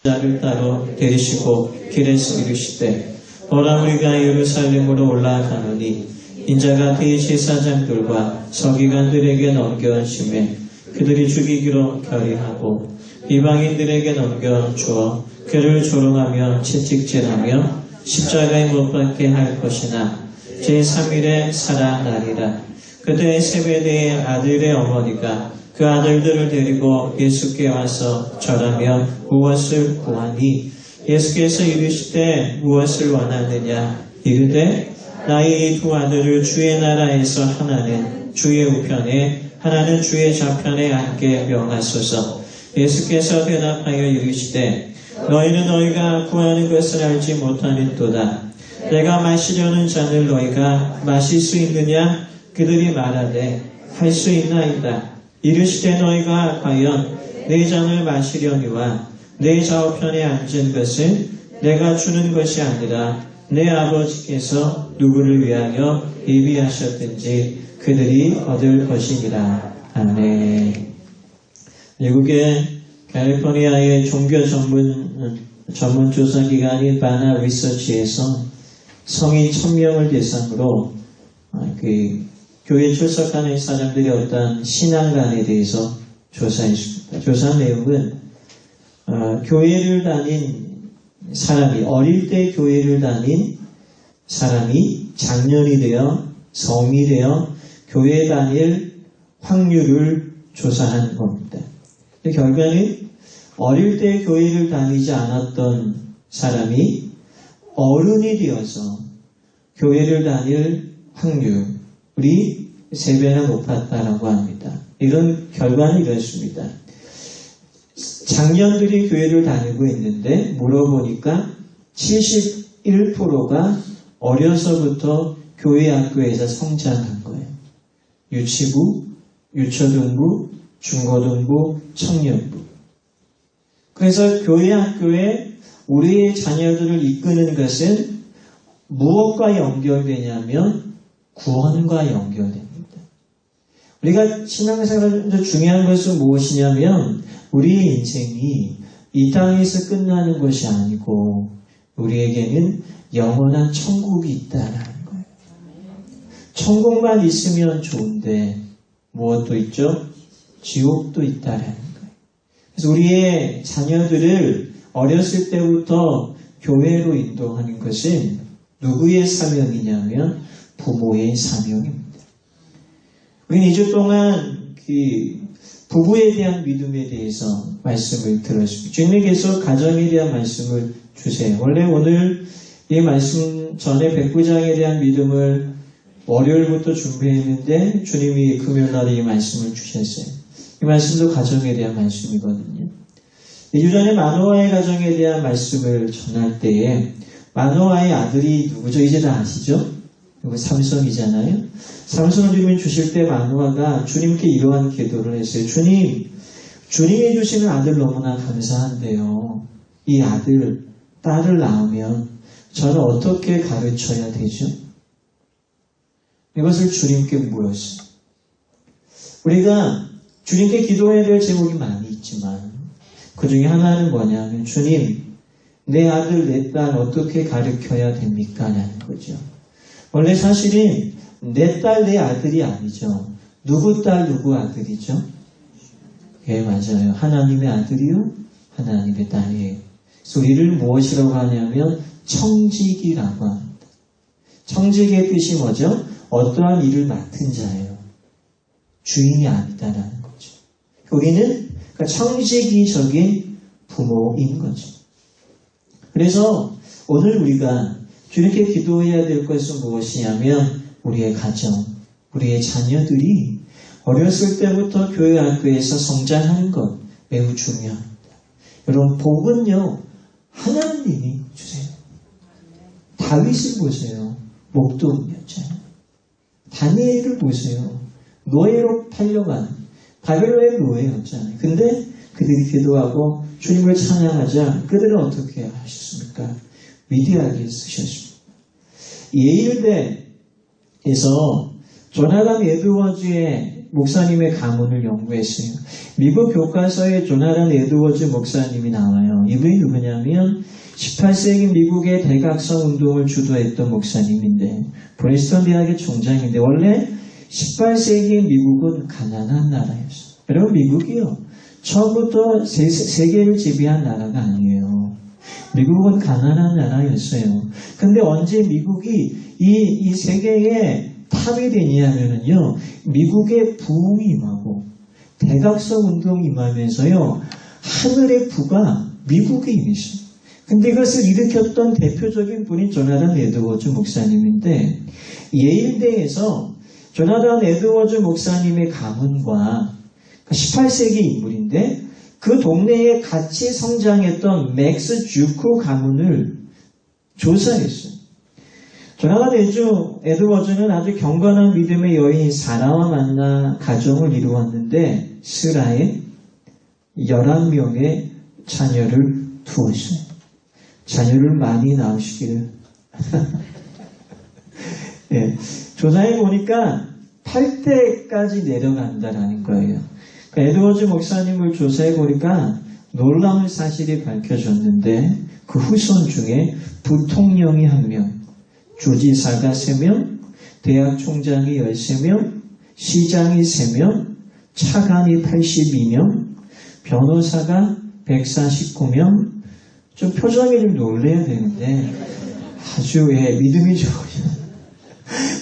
자를 따로 데리시고 길에서 이르시되 보라 우리가 예루살렘으로 올라가노니 인자가 대제사장들과 서기관들에게 넘겨주매 그들이 죽이기로 결의하고 이방인들에게 넘겨주어 그를 조롱하며 채찍질하며 십자가에 못 박게 할 것이나 제3일에 살아나리라. 그때 세베대의 아들의 어머니가 그 아들들을 데리고 예수께 와서 절하며 무엇을 구하니 예수께서 이르시되 무엇을 원하느냐 이르되 나의 이 두 아들을 주의 나라에서 하나는 주의 우편에 하나는 주의 좌편에 앉게 명하소서. 예수께서 대답하여 이르시되 너희는 너희가 구하는 것을 알지 못하는도다. 내가 마시려는 잔을 너희가 마실 수 있느냐? 그들이 말하되 할 수 있나이다. 이르시되 너희가 과연 내 잔을 마시려니와 내 좌우편에 앉은 것은 내가 주는 것이 아니라 내 아버지께서 누구를 위하여 예비하셨든지 그들이 얻을 것이니라. 아멘. 미국의 캘리포니아의 종교 전문 조사기관인 바나 리서치에서 성인 1000명을 대상으로 교회 출석하는 사람들의 어떤 신앙관에 대해서 조사했습니다. 조사 내용은 교회를 다닌 사람이 어릴 때 교회를 다닌 사람이 장년이 되어 성이 되어 교회 다닐 확률을 조사한 겁니다. 결과는 어릴 때 교회를 다니지 않았던 사람이 어른이 되어서 교회를 다닐 확률이 3배나 높았다라고 합니다. 이런 결과는 이렇습니다. 장년들이 교회를 다니고 있는데 물어보니까 71%가 어려서부터 교회 학교에서 성장한 거예요. 유치부, 유초등부, 중고등부, 청년부. 그래서 교회 학교에 우리의 자녀들을 이끄는 것은 무엇과 연결되냐면 구원과 연결됩니다. 우리가 신앙생활에서 중요한 것은 무엇이냐면 우리의 인생이 이 땅에서 끝나는 것이 아니고 우리에게는 영원한 천국이 있다라는 거예요. 천국만 있으면 좋은데 무엇도 있죠? 지옥도 있다라는 거예요. 그래서 우리의 자녀들을 어렸을 때부터 교회로 인도하는 것은 누구의 사명이냐면 부모의 사명입니다. 우리는 2주 동안 부부에 대한 믿음에 대해서 말씀을 들었습니다. 주님께서 가정에 대한 말씀을 주세요. 원래 오늘 이 말씀 전에 백부장에 대한 믿음을 월요일부터 준비했는데 주님이 금요일날에 이 말씀을 주셨어요. 이 말씀도 가정에 대한 말씀이거든요. 2주 전에 마노아의 가정에 대한 말씀을 전할 때에 마노아의 아들이 누구죠? 이제 다 아시죠? 이거 삼손이잖아요. 삼손을 주님 주실 때 마노아가 주님께 이러한 기도를 했어요. 주님, 주님이 주시는 아들 너무나 감사한데요. 이 아들, 딸을 낳으면 저는 어떻게 가르쳐야 되죠? 이것을 주님께 물었어요. 우리가 주님께 기도해야 될 제목이 많이 있지만 그 중에 하나는 뭐냐면 주님, 내 아들, 내 딸 어떻게 가르쳐야 됩니까? 라는 거죠. 원래 사실은 내 딸, 내 아들이 아니죠. 누구 딸, 누구 아들이죠? 예, 맞아요. 하나님의 아들이요, 하나님의 딸이에요. 그래서 우리를 무엇이라고 하냐면 청직이라고 합니다. 청직의 뜻이 뭐죠? 어떠한 일을 맡은 자예요. 주인이 아니다라는 거죠. 우리는 청지기적인 부모인 거죠. 그래서 오늘 우리가 주님께 기도해야 될 것은 무엇이냐면 우리의 가정, 우리의 자녀들이 어렸을 때부터 교회 학교에서 성장하는 것 매우 중요합니다. 여러분 복은요 하나님이 주세요. 다윗을 보세요. 목동이었잖아요. 다니엘을 보세요. 노예로 팔려간 바벨론의 노예였잖아요. 근데 그들이 기도하고 주님을 찬양하자 그들은 어떻게 하셨습니까? 위대하게 쓰셨습니다. 예일대에서 조나단 에드워즈의 목사님의 가문을 연구했어요. 미국 교과서에 조나단 에드워즈 목사님이 나와요. 이분이 누구냐면 18세기 미국의 대각성 운동을 주도했던 목사님인데 브레스턴 대학의 총장인데 원래 18세기 미국은 가난한 나라였어요. 여러분 미국이요. 처음부터 세계를 지배한 나라가 아니에요. 미국은 가난한 나라였어요. 근데 언제 미국이 이 세계에 탑이 되냐면요. 미국의 부흥이 임하고 대각성 운동이 임하면서요. 하늘의 부가 미국에 임했어요. 근데 이것을 일으켰던 대표적인 분이 조나단 에드워즈 목사님인데 예일대에서 조나단 에드워즈 목사님의 가문과 18세기 인물인데 그 동네에 같이 성장했던 맥스 주크 가문을 조사했어요. 조나단 에드워즈는 아주 경건한 믿음의 여인 사라와 만나 가정을 이루었는데 스라에 11명의 자녀를 두었어요. 자녀를 많이 낳으시기를. 네, 조사해 보니까 8대까지 내려간다라는 거예요. 에드워즈 목사님을 조사해 보니까 놀라운 사실이 밝혀졌는데 그 후손 중에 부통령이 1명, 주지사가 3명, 대학 총장이 13명, 시장이 3명, 차관이 82명, 변호사가 149명, 좀 표정이 좀 놀래야 되는데 아주 믿음이 좋으셔.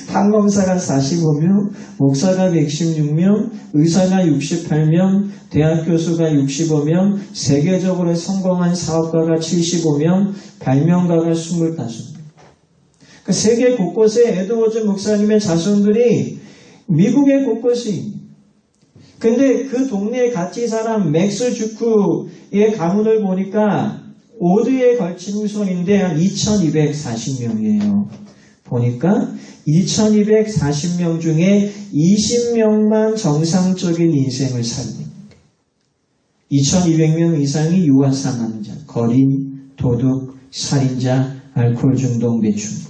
판검사가 45명, 목사가 116명, 의사가 68명, 대학 교수가 65명, 세계적으로 성공한 사업가가 75명, 발명가가 25명. 그 세계 곳곳에 에드워즈 목사님의 자손들이 미국의 곳곳에 있습니다. 근데 그 동네에 같이 사람 맥스 주크의 가문을 보니까 5대에 걸친 후손인데 한 2240명이에요. 보니까 2240명 중에 20명만 정상적인 인생을 살립니다. 2200명 이상이 유아사망자, 거린, 도둑, 살인자, 알코올 중독, 매춘부.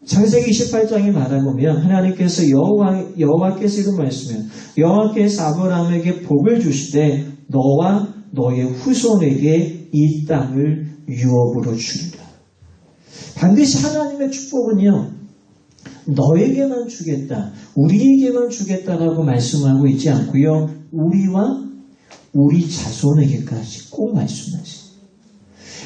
창세기 28장에 말해보면 하나님께서 여호와께서 이런 말씀이에요. 여호와께서 아브라함에게 복을 주시되 너와 너의 후손에게 이 땅을 유업으로 주리라. 반드시 하나님의 축복은요. 너에게만 주겠다. 우리에게만 주겠다라고 말씀하고 있지 않고요. 우리와 우리 자손에게까지 꼭 말씀하세요.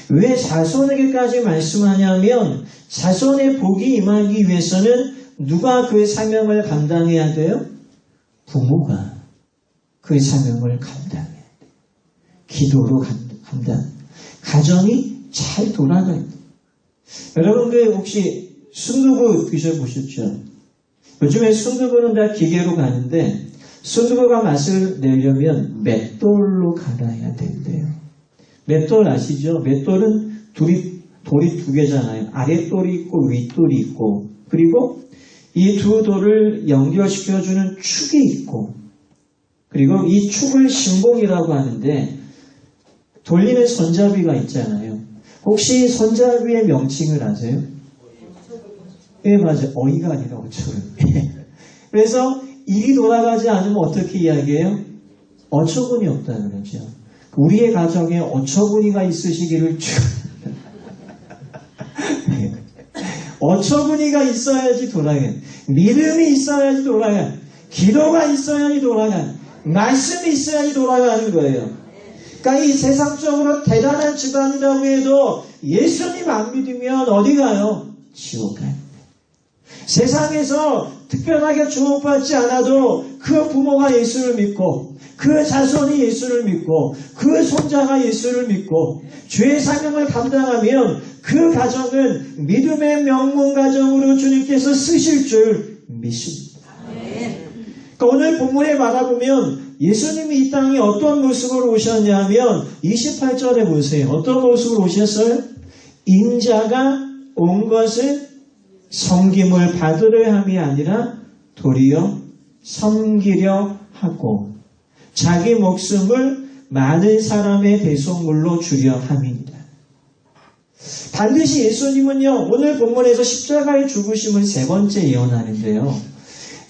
왜 자손에게까지 말씀하냐면 자손의 복이 임하기 위해서는 누가 그 사명을 감당해야 돼요? 부모가 그 사명을 감당해야 돼요. 기도로 감당. 가정이 잘 돌아가야 돼요. 여러분들 혹시 순두부 드셔보셨죠? 요즘에 순두부는 다 기계로 가는데 순두부가 맛을 내려면 맷돌로 갈아야 된대요. 맷돌 아시죠? 맷돌은 돌이 두 개잖아요. 아랫돌이 있고 윗돌이 있고 그리고 이 두 돌을 연결시켜주는 축이 있고 그리고 이 축을 신봉이라고 하는데 돌리는 손잡이가 있잖아요. 혹시 손잡이의 명칭을 아세요? 네, 맞아요. 어이가 아니라 어처구니. 그래서 일이 돌아가지 않으면 어떻게 이야기해요? 어처구니 없다 그러죠. 우리의 가정에 어처구니가 있으시기를 어처구니가 있어야지 돌아가요. 믿음이 있어야지 돌아가요. 기도가 있어야지 돌아가요. 말씀이 있어야지 돌아가는 거예요. 그러니까 이 세상적으로 대단한 집안이라고 해도 예수님 안 믿으면 어디 가요? 지옥 가요. 세상에서 특별하게 주목받지 않아도 그 부모가 예수를 믿고 그 자손이 예수를 믿고 그 손자가 예수를 믿고 죄의 사명을 감당하면 그 가정은 믿음의 명문 가정으로 주님께서 쓰실 줄 믿습니다. 그러니까 오늘 본문에 말해보면 예수님이 이 땅에 어떤 모습으로 오셨냐면 28절에 보세요. 어떤 모습으로 오셨어요? 인자가 온 것은 섬김을 받으려 함이 아니라 도리어 섬기려 하고 자기 목숨을 많은 사람의 대속물로 주려 함입니다. 반드시 예수님은요. 오늘 본문에서 십자가의 죽으심을 3번째 예언하는데요.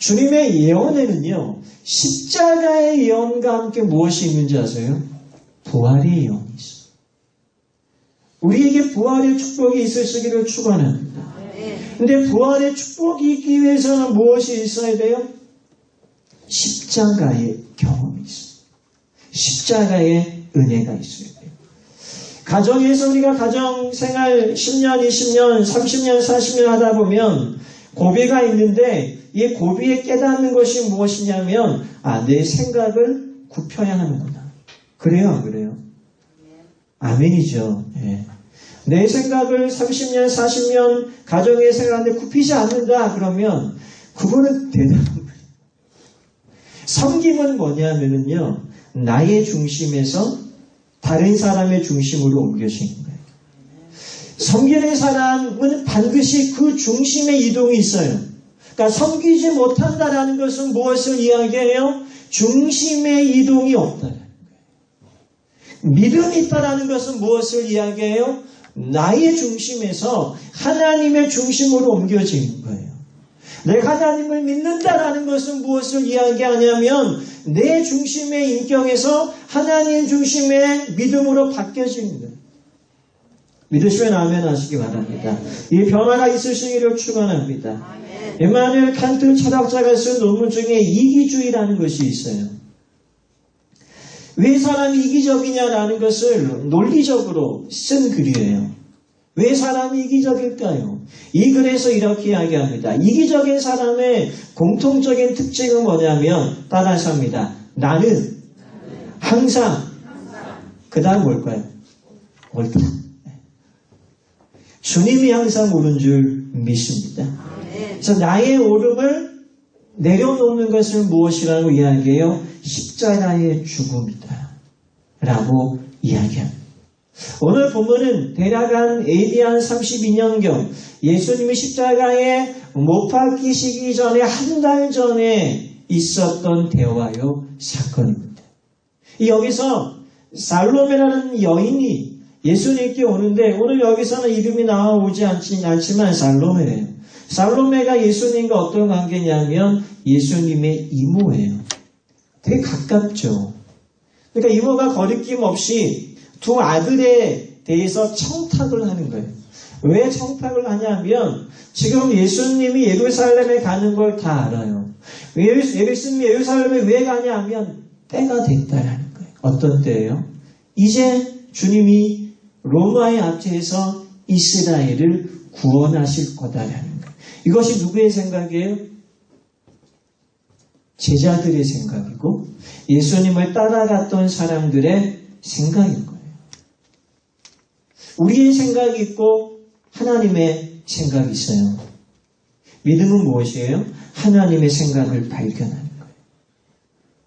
주님의 예언에는요, 십자가의 예언과 함께 무엇이 있는지 아세요? 부활의 예언이 있어요. 우리에게 부활의 축복이 있으시기를 축원합니다. 근데 부활의 축복이 있기 위해서는 무엇이 있어야 돼요? 십자가의 경험이 있어요. 십자가의 은혜가 있어야 돼요. 가정에서 우리가 가정생활 10년, 20년, 30년, 40년 하다 보면 고비가 있는데 이 고비에 깨닫는 것이 무엇이냐면 내 생각을 굽혀야 하는구나. 그래요, 안 그래요? 아멘이죠. 예. 내 생각을 30년, 40년 가정의 생활하는데 굽히지 않는다 그러면 그거는 대단한 거예요. 섬김은 뭐냐면요, 나의 중심에서 다른 사람의 중심으로 옮겨지는 거예요. 섬기는 사람은 반드시 그 중심에 이동이 있어요. 그러니까 섬기지 못한다라는 것은 무엇을 이야기해요? 중심의 이동이 없다라는 거예요. 믿음이 있다라는 것은 무엇을 이야기해요? 나의 중심에서 하나님의 중심으로 옮겨지는 거예요. 내가 하나님을 믿는다라는 것은 무엇을 이야기하냐면 내 중심의 인격에서 하나님 중심의 믿음으로 바뀌어지는 거예요. 믿으시면 아멘 하시기 바랍니다. 이 변화가 있으시기를 축원합니다. 이마누엘 칸트 철학자가 쓴 논문 중에 이기주의라는 것이 있어요. 왜 사람이 이기적이냐라는 것을 논리적으로 쓴 글이에요. 왜 사람이 이기적일까요? 이 글에서 이렇게 이야기합니다. 이기적인 사람의 공통적인 특징은 뭐냐면 따라서 합니다. 나는 항상 그 다음 뭘까요? 옳다. 주님이 항상 옳은 줄 믿습니다. 그래서 나의 옳음을 내려놓는 것을 무엇이라고 이야기해요? 십자가의 죽음이다 라고 이야기합니다. 오늘 본문은 대략 한 AD 한 32년경 예수님이 십자가에 못 박히시기 전에 한 달 전에 있었던 대화요 사건입니다. 여기서 살로메라는 여인이 예수님께 오는데 오늘 여기서는 이름이 나오지 않지만 살로메예요. 살로메가 예수님과 어떤 관계냐면 예수님의 이모예요. 되게 가깝죠. 그러니까 이모가 거리낌 없이 두 아들에 대해서 청탁을 하는 거예요. 왜 청탁을 하냐면 지금 예수님이 예루살렘에 가는 걸 다 알아요. 예수님이 예루살렘에 왜 가냐면 때가 됐다라는 거예요. 어떤 때예요? 이제 주님이 로마의 압제에서 이스라엘을 구원하실 거다라는 거예요. 이것이 누구의 생각이에요? 제자들의 생각이고 예수님을 따라갔던 사람들의 생각인 거예요. 우리의 생각이 있고 하나님의 생각이 있어요. 믿음은 무엇이에요? 하나님의 생각을 발견하는 거예요.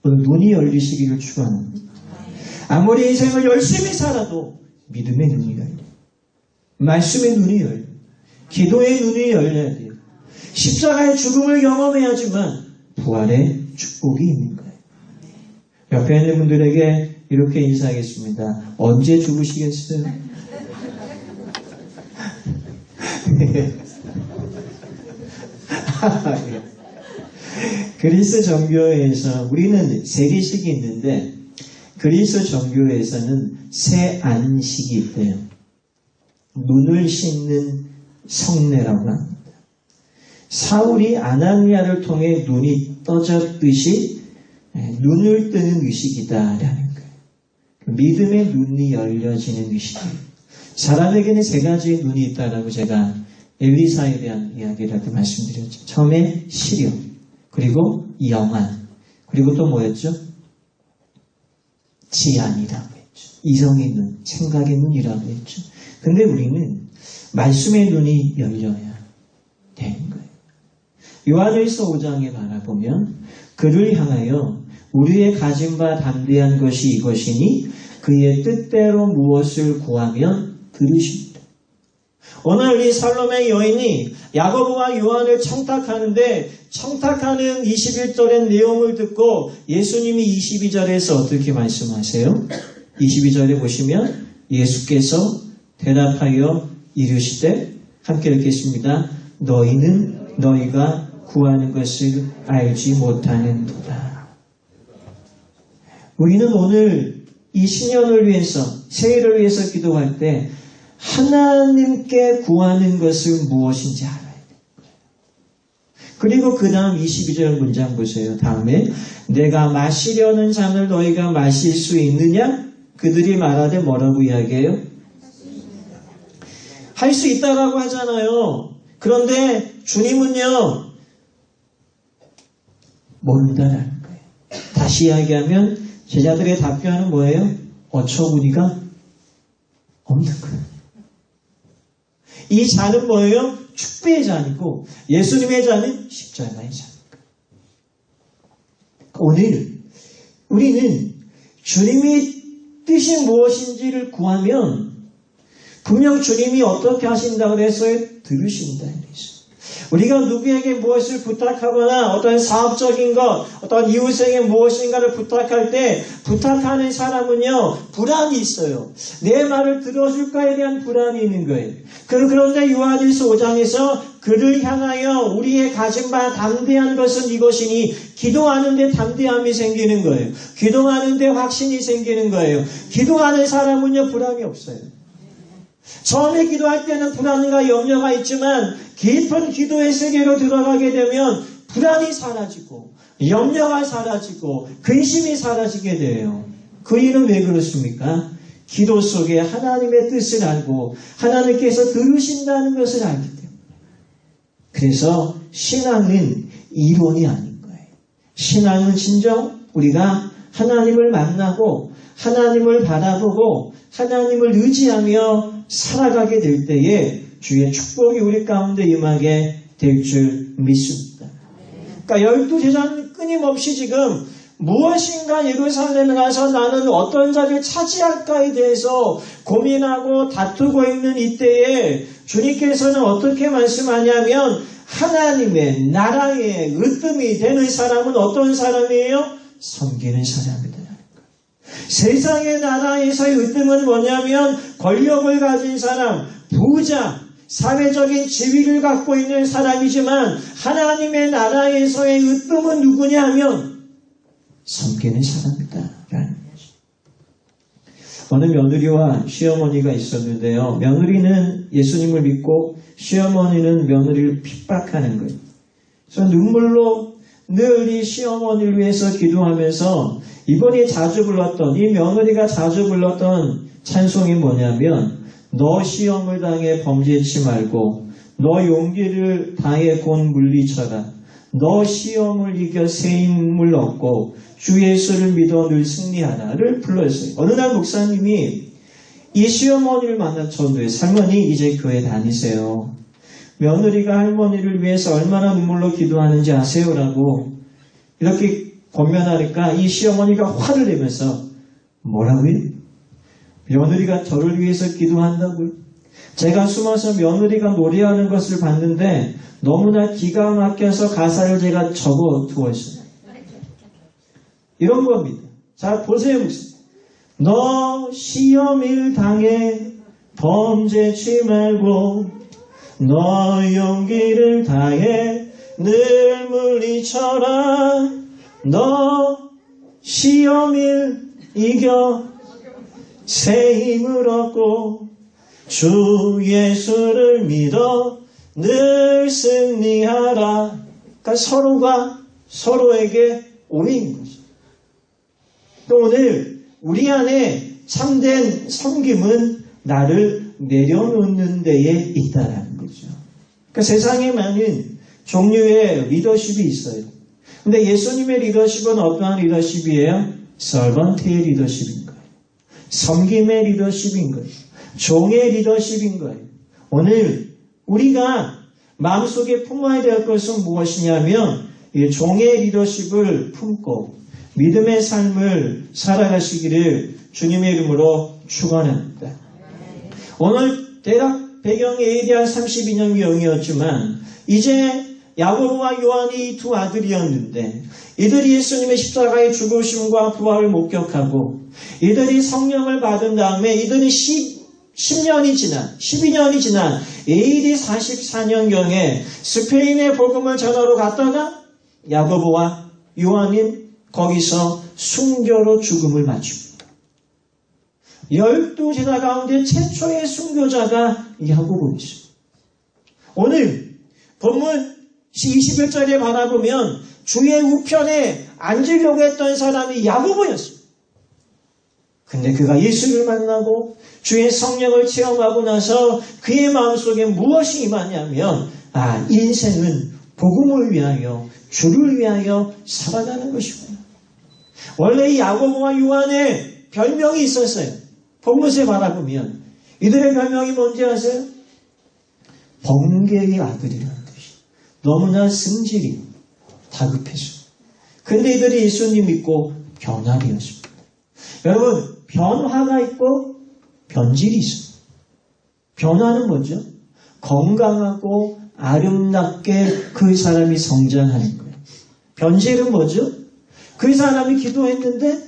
오늘 눈이 열리시기를 축원합니다. 아무리 인생을 열심히 살아도 믿음의 눈이 열려요. 말씀의 눈이 열려요. 기도의 눈이 열려야 돼요. 십자가의 죽음을 경험해야지만 부활의 축복이 있는 거예요. 옆에 있는 분들에게 이렇게 인사하겠습니다. 언제 죽으시겠어요? 그리스 정교회에서 우리는 세계식이 있는데 그리스 정교회에서는 새 안식이 있대요. 눈을 씻는 성례라고 합니다. 사울이 아나니아를 통해 눈이 떠졌듯이 눈을 뜨는 의식이다라는 거예요. 믿음의 눈이 열려지는 의식이에요. 사람에게는 세 가지의 눈이 있다라고 제가 엘리사에 대한 이야기라고 말씀드렸죠. 처음에 시력, 그리고 영안, 그리고 또 뭐였죠? 지안이라고 했죠. 이성의 눈, 생각의 눈이라고 했죠. 근데 우리는 말씀의 눈이 열려야 되는 거예요. 요한일서 5장에 바라보면 그를 향하여 우리의 가진 바 담대한 것이 이것이니 그의 뜻대로 무엇을 구하면 들으십니다. 오늘 이 살로메 여인이 야고보와 요한을 청탁하는데 청탁하는 21절의 내용을 듣고 예수님이 22절에서 어떻게 말씀하세요? 22절에 보시면 예수께서 대답하여 이르시되 함께 읽겠습니다. 너희가 구하는 것을 알지 못하는도다. 우리는 오늘 이 신년을 위해서, 새해를 위해서 기도할 때 하나님께 구하는 것은 무엇인지 알아야 돼요. 그리고 그 다음 22절 문장 보세요. 다음에 내가 마시려는 잔을 너희가 마실 수 있느냐? 그들이 말하되 뭐라고 이야기해요? 할 수 있다라고 하잖아요. 그런데 주님은요, 모른다라는 거예요. 다시 이야기하면 제자들의 답변은 뭐예요? 어처구니가 없는 거예요. 이 잔은 뭐예요? 축배의 잔이고 예수님의 잔은 십자가의 잔입니다. 오늘 우리는 주님의 뜻이 무엇인지를 구하면 분명 주님이 어떻게 하신다고 해서요? 들으신다는 것이죠. 우리가 누구에게 무엇을 부탁하거나 어떤 사업적인 것, 어떤 이웃에게 무엇인가를 부탁할 때 부탁하는 사람은요, 불안이 있어요. 내 말을 들어줄까에 대한 불안이 있는 거예요. 그런데 요한일서 5장에서 그를 향하여 우리의 가진 바 담대한 것은 이것이니 기도하는데 담대함이 생기는 거예요. 기도하는데 확신이 생기는 거예요. 기도하는 사람은요, 불안이 없어요. 처음에 기도할 때는 불안과 염려가 있지만 깊은 기도의 세계로 들어가게 되면 불안이 사라지고 염려가 사라지고 근심이 사라지게 돼요. 그 일은 왜 그렇습니까? 기도 속에 하나님의 뜻을 알고 하나님께서 들으신다는 것을 알기 때문에. 그래서 신앙은 이론이 아닌 거예요. 신앙은 진정 우리가 하나님을 만나고 하나님을 바라보고 하나님을 의지하며 살아가게 될 때에 주의 축복이 우리 가운데 임하게 될 줄 믿습니다. 그러니까 12제자는 끊임없이 지금 무엇인가 예루살렘에 가서 나는 어떤 자리를 차지할까에 대해서 고민하고 다투고 있는 이때에 주님께서는 어떻게 말씀하냐면 하나님의 나라의 으뜸이 되는 사람은 어떤 사람이에요? 섬기는 사람이다. 세상의 나라에서의 으뜸은 뭐냐면 권력을 가진 사람, 부자, 사회적인 지위를 갖고 있는 사람이지만 하나님의 나라에서의 으뜸은 누구냐 하면 섬기는 사람이다 라는 것이죠. 어느 며느리와 시어머니가 있었는데요. 며느리는 예수님을 믿고 시어머니는 며느리를 핍박하는 거예요. 그래서 눈물로 늘 이 시어머니를 위해서 기도하면서 이번에 자주 불렀던, 이 며느리가 자주 불렀던 찬송이 뭐냐면 너 시험을 당해 범죄치 말고 너 용기를 다해 곧 물리쳐라. 너 시험을 이겨 새 힘을 얻고 주 예수를 믿어 늘 승리하라를 불렀어요. 어느 날 목사님이 이 시어머니를 만난 전도에 할머니 이제 교회 다니세요. 며느리가 할머니를 위해서 얼마나 눈물로 기도하는지 아세요라고 이렇게 권면하니까 이 시어머니가 화를 내면서 뭐라고요? 며느리가 저를 위해서 기도한다고요? 제가 숨어서 며느리가 노래하는 것을 봤는데 너무나 기가 막혀서 가사를 제가 적어 두었어요. 이런 겁니다. 자, 보세요. 너 시험을 당해 범죄치 말고 너 용기를 다해 늘 물리쳐라. 너 시험을 이겨 새 힘을 얻고 주 예수를 믿어 늘 승리하라. 그러니까 서로가 서로에게 오해인 거죠. 또 오늘 우리 안에 참된 섬김은 나를 내려놓는 데에 있다라는 거죠. 그러니까 세상에 많은 종류의 리더십이 있어요. 근데 예수님의 리더십은 어떠한 리더십이에요? 서번트의 리더십인 거예요. 섬김의 리더십인 거예요. 종의 리더십인 거예요. 오늘 우리가 마음속에 품어야 될 것은 무엇이냐면 이 종의 리더십을 품고 믿음의 삶을 살아가시기를 주님의 이름으로 축원합니다. 오늘 대략 배경이 AD 32년경이었지만 이제 야고보와 요한이 두 아들이었는데 이들이 예수님의 십자가의 죽으심과 부활을 목격하고 이들이 성령을 받은 다음에 이들이 10년이 지난, 12년이 지난 AD 44년경에 스페인의 복음을 전하러 갔다가 야고보와 요한이 거기서 순교로 죽음을 맞춥니다. 12제자 가운데 최초의 순교자가 야고보였습니다. 오늘 본문 21절에 바라보면 주의 우편에 앉으려고 했던 사람이 야고보였습니다. 근데 그가 예수를 만나고 주의 성령을 체험하고 나서 그의 마음속에 무엇이 임하냐면 인생은 복음을 위하여 주를 위하여 살아가는 것이구나. 원래 이 야고보와 요한의 별명이 있었어요. 본문에 바라보면 이들의 별명이 뭔지 아세요? 번개의 아들이라는 뜻이. 너무나 승질이 다급해서. 근데 이들이 예수님 믿고 변화되었습니다. 여러분, 변화가 있고 변질이 있습니다. 변화는 뭐죠? 건강하고 아름답게 그 사람이 성장하는 거예요. 변질은 뭐죠? 그 사람이 기도했는데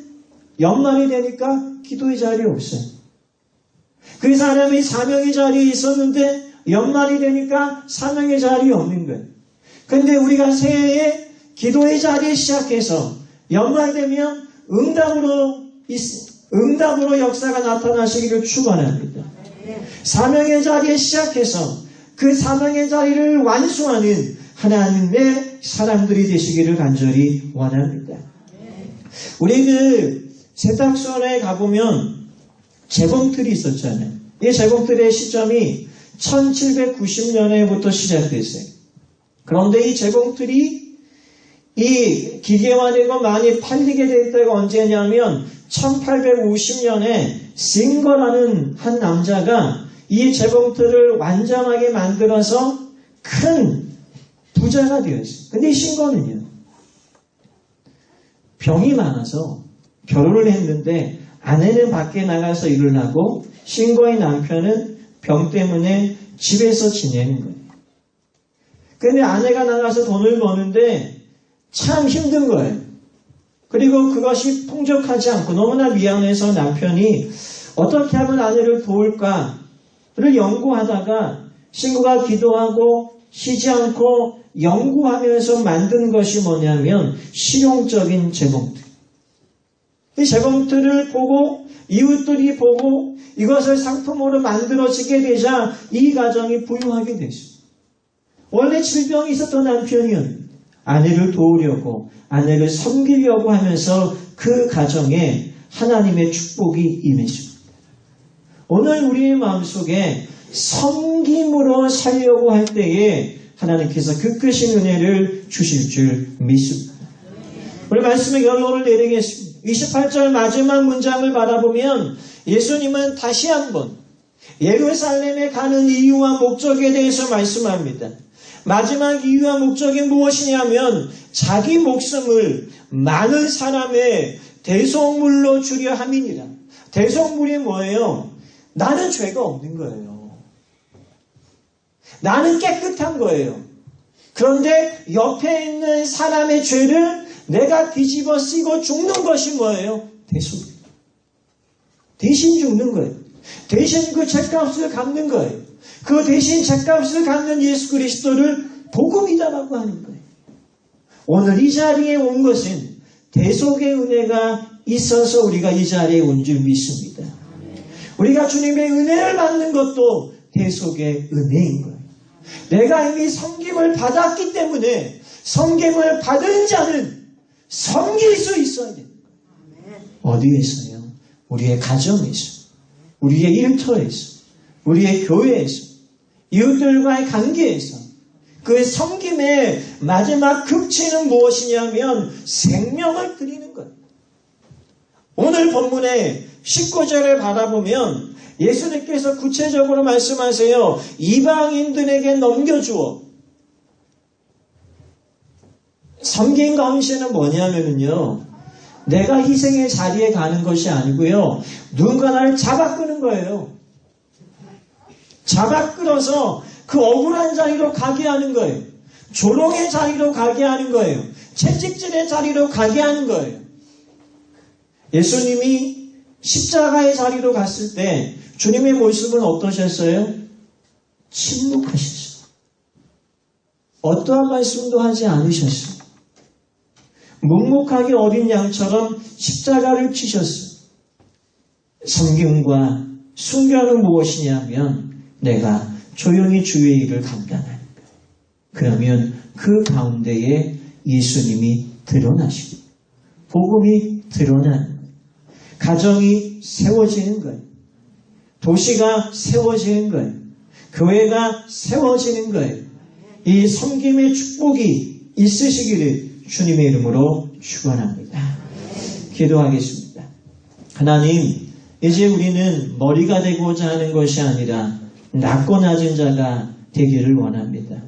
연말이 되니까 기도의 자리에 없어요. 그 사람이 사명의 자리에 있었는데 연말이 되니까 사명의 자리에 없는 거예요. 근데 우리가 새해에 기도의 자리에 시작해서 연말 되면 응답으로 역사가 나타나시기를 축원합니다. 사명의 자리에 시작해서 그 사명의 자리를 완수하는 하나님의 사람들이 되시기를 간절히 원합니다. 우리 세탁소에 가보면 재봉틀이 있었잖아요. 이 재봉틀의 시점이 1790년에부터 시작됐어요. 그런데 이 재봉틀이 이 기계화되고 많이 팔리게 될 때가 언제냐면 1850년에 싱거라는 한 남자가 이 재봉틀을 완전하게 만들어서 큰 부자가 되었어요. 근데 이 싱거는요, 병이 많아서 결혼을 했는데 아내는 밖에 나가서 일을 하고 싱거의 남편은 병 때문에 집에서 지내는 거예요. 근데 아내가 나가서 돈을 버는데 참 힘든 거예요. 그리고 그것이 풍족하지 않고 너무나 미안해서 남편이 어떻게 하면 아내를 도울까를 연구하다가 싱거가 기도하고 쉬지 않고 연구하면서 만든 것이 뭐냐면 실용적인 재봉틀. 이 재봉틀을 보고 이웃들이 보고 이것을 상품으로 만들어지게 되자 이 가정이 부유하게 됐습니다. 원래 질병이 있었던 남편이었는데 아내를 도우려고 아내를 섬기려고 하면서 그 가정에 하나님의 축복이 임했습니다. 오늘 우리의 마음속에 섬김으로 살려고 할 때에 하나님께서 그 크신 은혜를 주실 줄 믿습니다. 우리 말씀의 결론을 내리겠습니다. 28절 마지막 문장을 바라보면 예수님은 다시 한번 예루살렘에 가는 이유와 목적에 대해서 말씀합니다. 마지막 이유와 목적이 무엇이냐면 자기 목숨을 많은 사람의 대속물로 주려 함이니라. 대속물이 뭐예요? 나는 죄가 없는 거예요. 나는 깨끗한 거예요. 그런데 옆에 있는 사람의 죄를 내가 뒤집어 쓰고 죽는 것이 뭐예요? 대속물. 대신 죽는 거예요. 대신 그 죄값을 갚는 거예요. 그 대신 죄값을 갚는 예수 그리스도를 복음이다라고 하는 거예요. 오늘 이 자리에 온 것은 대속의 은혜가 있어서 우리가 이 자리에 온 줄 믿습니다. 우리가 주님의 은혜를 받는 것도 대속의 은혜인 거예요. 내가 이미 섬김을 받았기 때문에 섬김을 받은 자는 섬길 수 있어야 됩니다. 어디에서요? 우리의 가정에서, 우리의 일터에서, 우리의 교회에서, 이웃들과의 관계에서 그 섬김의 마지막 극치는 무엇이냐면 생명을 드리는 거예요. 오늘 본문의 19절을 바라보면 예수님께서 구체적으로 말씀하세요. 이방인들에게 넘겨주어. 섬김과 헌신은 뭐냐면요, 내가 희생의 자리에 가는 것이 아니고요, 누군가 나를 잡아 끄는 거예요. 잡아 끌어서 그 억울한 자리로 가게 하는 거예요. 조롱의 자리로 가게 하는 거예요. 채찍질의 자리로 가게 하는 거예요. 예수님이 십자가의 자리로 갔을 때 주님의 모습은 어떠셨어요? 침묵하셨어요. 어떠한 말씀도 하지 않으셨어요. 묵묵하게 어린 양처럼 십자가를 치셨어요. 섬김과 순교는 무엇이냐면 내가 조용히 주의 일을 감당하는 거예요. 그러면 그 가운데에 예수님이 드러나시고 복음이 드러나는 거예요. 가정이 세워지는 거예요. 도시가 세워지는 거예요. 교회가 세워지는 거예요. 이 섬김의 축복이 있으시기를 주님의 이름으로 축원합니다. 기도하겠습니다. 하나님, 이제 우리는 머리가 되고자 하는 것이 아니라 낮고 낮은 자가 되기를 원합니다.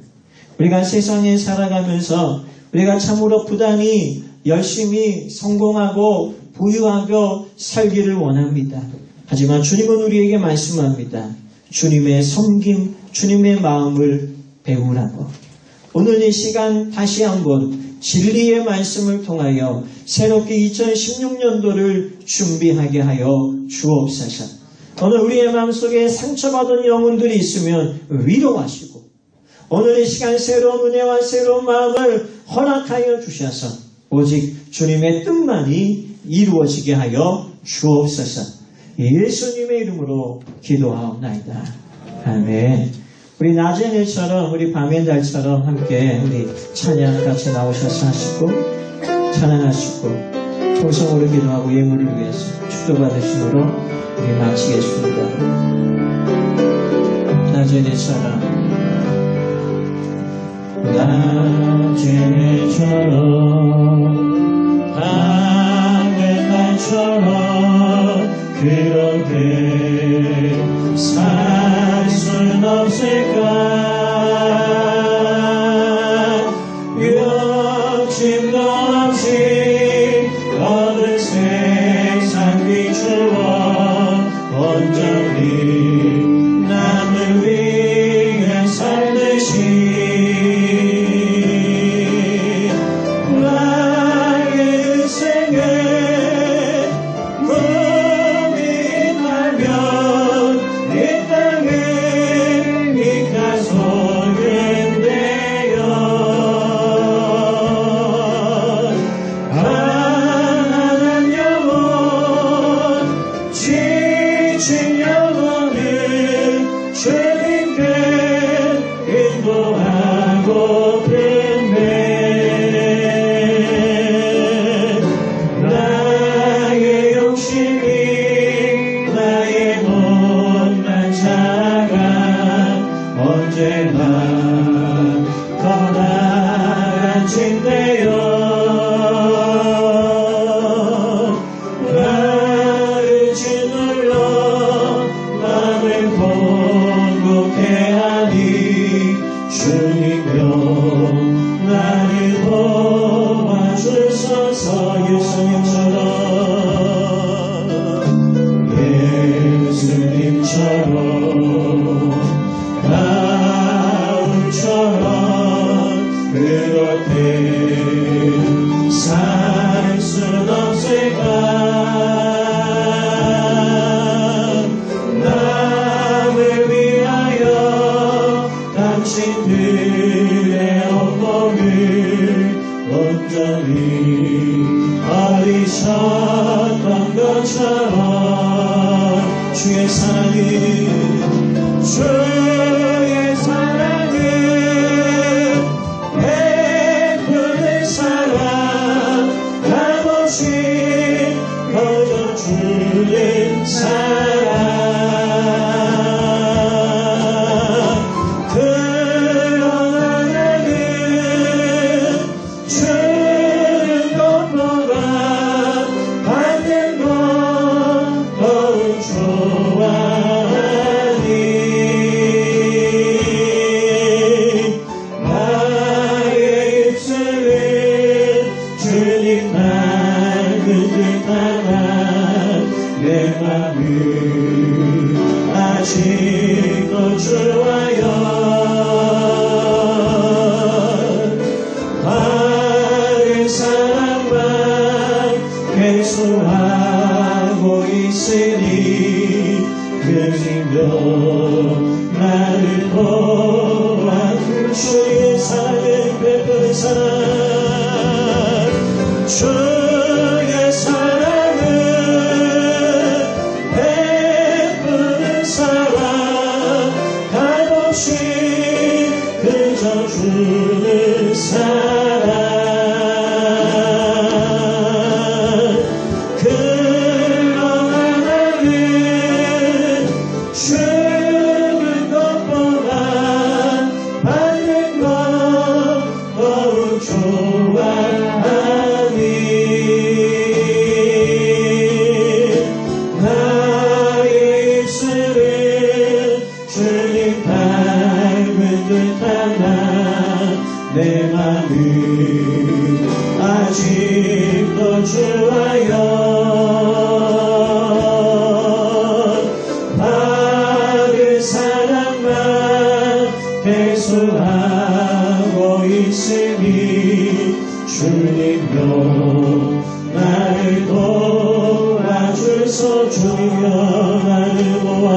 우리가 세상에 살아가면서 우리가 참으로 부단히 열심히 성공하고 부유하고 살기를 원합니다. 하지만 주님은 우리에게 말씀합니다. 주님의 섬김, 주님의 마음을 배우라고. 오늘 이 시간 다시 한번 진리의 말씀을 통하여 새롭게 2016년도를 준비하게 하여 주옵소서. 오늘 우리의 마음속에 상처받은 영혼들이 있으면 위로하시고 오늘 이 시간 새로운 은혜와 새로운 마음을 허락하여 주셔서 오직 주님의 뜻만이 이루어지게 하여 주옵소서. 예수님의 이름으로 기도하옵나이다. 아멘. 우리 낮의 일처럼 우리 밤의 달처럼 함께 우리 찬양 같이 나오셔서 하시고 찬양하시고 통성으로 기도하고 예물을 위해서 축도받으심으로 우리 마치겠습니다. 낮의 일처럼 낮의 일처럼 밤의 달처럼 그렇게 살 순 없을까? 욕심도 없이 얻은 세상 비추어 온전히 남을 위해 살듯이 나의 인생에 꿈이 있다면 이 땅에 네가 소근되어 가난한 영혼 지친 영혼을 주님께 인도하고픈네. 나의 욕심이 나의 못난 자가 언제나 더 나아진대요. 나를 짓눌러 나를 본국해 하니 주님여 나를 도와주소서. 예수님처럼 바울처럼 그렇게 살 순 없을까? 남을 위하여 당신들의 온몸을 온전히 버리셨던 것처럼 주의 사랑은 베푸는 사랑 값없이 거저주는 사랑 그러나 나는 주는 것보다 받는 것 더욱 좋아하니 나의 입술은 주님만 그득하나 내 맘은 아직도 좋아요. 바른 사랑만 계속하고 있으니 그 나를 도와줄 주의 사랑을 베푸는 사랑 주의 사랑을 베푸는 사랑 값없이 그저 주는 사랑 주는 것보다 받는 것 더욱 좋아하니 나의 입술은 주님 닮은 듯하나 내 맘은 아직도 주와요 사랑만 계속하고 있으니 주님여 나를 도와주소 주여 나를 모아